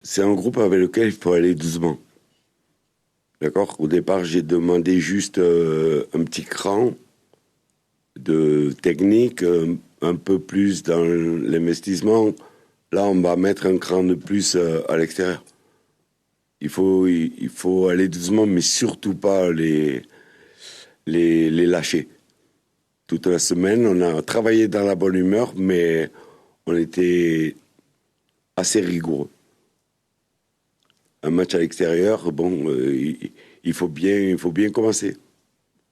C'est un groupe avec lequel il faut aller doucement. D'accord? Au départ, j'ai demandé juste un petit cran de technique, un peu plus dans l'investissement. Là, on va mettre un cran de plus à l'extérieur. Il faut aller doucement, mais surtout pas les lâcher. Toute la semaine, on a travaillé dans la bonne humeur, mais on était assez rigoureux. Un match à l'extérieur, bon, il faut bien commencer.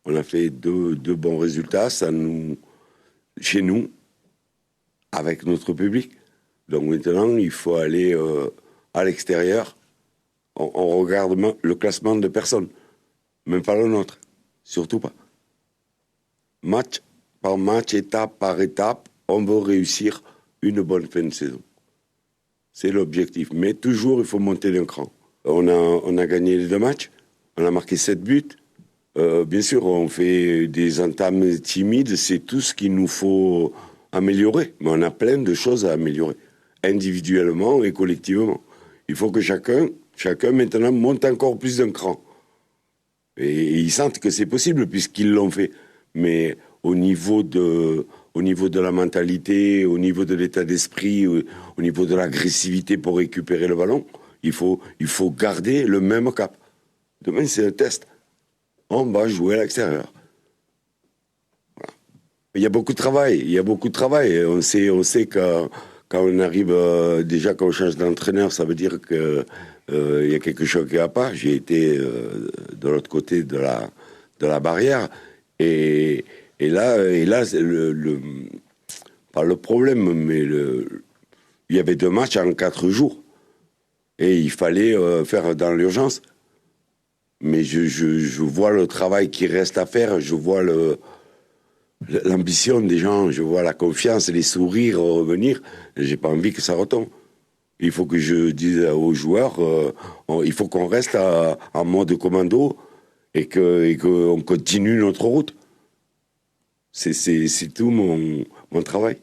On a fait deux bons résultats, chez nous, avec notre public. Donc maintenant, il faut aller à l'extérieur. On regarde le classement de personnes, même pas le nôtre, surtout pas. Match par match, étape par étape, on veut réussir une bonne fin de saison. C'est l'objectif. Mais toujours, il faut monter d'un cran. On a gagné les 2 matchs, on a marqué 7 buts. Bien sûr, on fait des entames timides, c'est tout ce qu'il nous faut améliorer. Mais on a plein de choses à améliorer, individuellement et collectivement. Il faut que chacun maintenant monte encore plus d'un cran. Et ils sentent que c'est possible puisqu'ils l'ont fait. Mais au niveau de la mentalité, au niveau de l'état d'esprit, au niveau de l'agressivité pour récupérer le ballon, il faut garder le même cap. Demain, c'est un test. On va jouer à l'extérieur. Voilà. Il y a beaucoup de travail. On sait que quand on arrive, déjà quand on change d'entraîneur, ça veut dire que il y a quelque chose qui va pas. J'ai été de l'autre côté de la barrière et là c'est pas le problème, mais il y avait 2 matchs en 4 jours et il fallait faire dans l'urgence. Mais je vois le travail qui reste à faire, je vois l'ambition des gens, je vois la confiance, les sourires revenir. J'ai pas envie que ça retombe. Il faut que je dise aux joueurs, il faut qu'on reste en mode commando et qu'on continue notre route. C'est tout mon travail.